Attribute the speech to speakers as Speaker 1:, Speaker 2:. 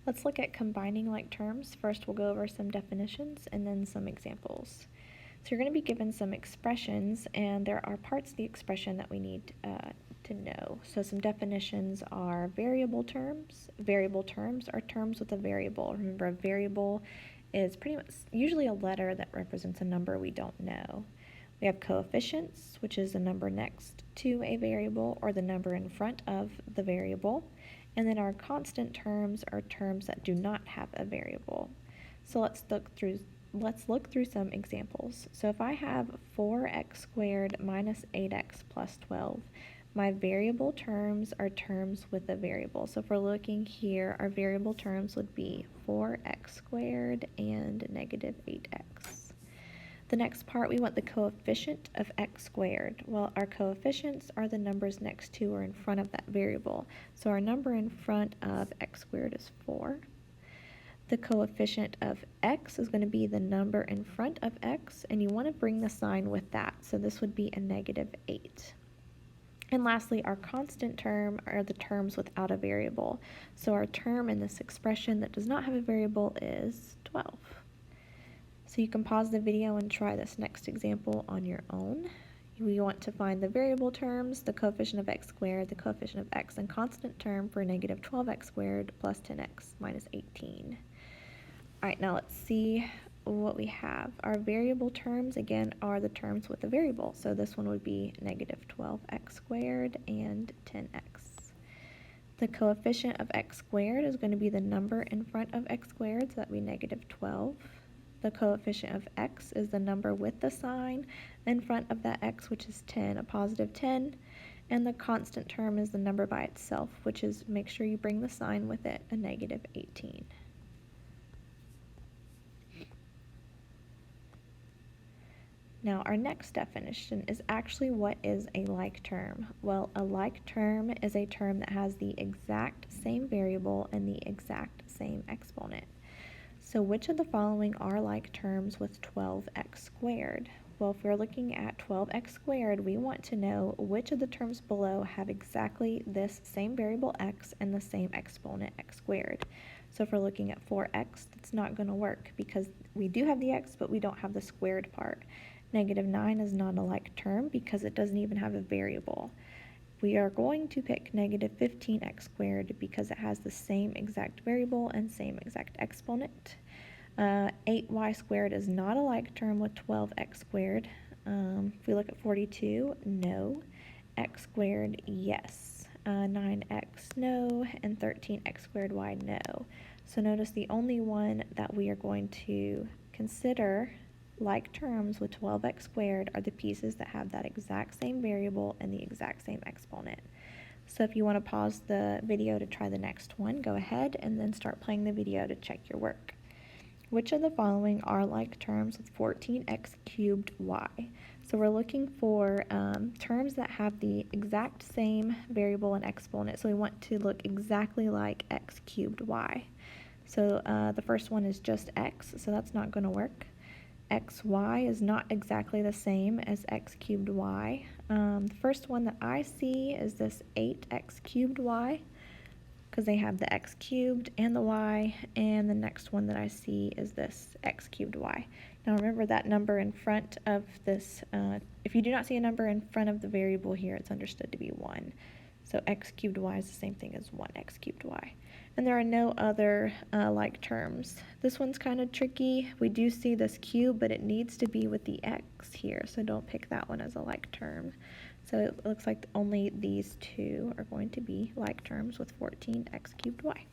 Speaker 1: Let's look at combining like terms. First, we'll go over some definitions and then some examples. So you're going to be given some expressions, and there are parts of the expression that we need to know. So some definitions are variable terms. Variable terms are terms with a variable. Remember, a variable is pretty much usually a letter that represents a number we don't know. We have coefficients, which is the number next to a variable or the number in front of the variable. And then our constant terms are terms that do not have a variable. So let's look through some examples. So if I have 4x squared minus 8x plus 12, my variable terms are terms with a variable. So if we're looking here, our variable terms would be 4x squared and negative 8x. The next part, we want the coefficient of x squared. Well, our coefficients are the numbers next to or in front of that variable. So our number in front of x squared is 4. The coefficient of x is going to be the number in front of x, and you want to bring the sign with that. So this would be a negative 8. And lastly, our constant term are the terms without a variable. So our term in this expression that does not have a variable is 12. So you can pause the video and try this next example on your own. We want to find the variable terms, the coefficient of x squared, the coefficient of x, and constant term for negative 12x squared plus 10x minus 18. All right, now let's see what we have. Our variable terms, again, are the terms with a variable. So this one would be negative 12x squared and 10x. The coefficient of x squared is going to be the number in front of x squared, so that would be negative 12. The coefficient of x is the number with the sign in front of that x, which is 10, a positive 10. And the constant term is the number by itself, which is, make sure you bring the sign with it, a negative 18. Now, our next definition is actually what is a like term. Well, a like term is a term that has the exact same variable and the exact same exponent. So which of the following are like terms with 12x squared? Well, if we're looking at 12x squared, we want to know which of the terms below have exactly this same variable x and the same exponent x squared. So if we're looking at 4x, that's not going to work because we do have the x, but we don't have the squared part. Negative 9 is not a like term because it doesn't even have a variable. We are going to pick negative 15x squared because it has the same exact variable and same exact exponent. 8y squared is not a like term with 12x squared. If we look at 42, no. X squared, yes. 9x, no. And 13x squared y, no. So notice the only one that we are going to consider like terms with 12x squared are the pieces that have that exact same variable and the exact same exponent. So if you want to pause the video to try the next one, go ahead and then start playing the video to check your work. Which of the following are like terms with 14x cubed y? So we're looking for terms that have the exact same variable and exponent. So we want to look exactly like x cubed y. So the first one is just x, so that's not going to work. xy is not exactly the same as x cubed y. The first one that I see is this 8x cubed y because they have the x cubed and the y, and the next one that I see is this x cubed y. Now remember that number in front of this, if you do not see a number in front of the variable here, it's understood to be 1. So x cubed y is the same thing as 1x cubed y. And there are no other like terms. This one's kind of tricky. We do see this cube, but it needs to be with the x here, so don't pick that one as a like term. So it looks like only these two are going to be like terms with 14x cubed y.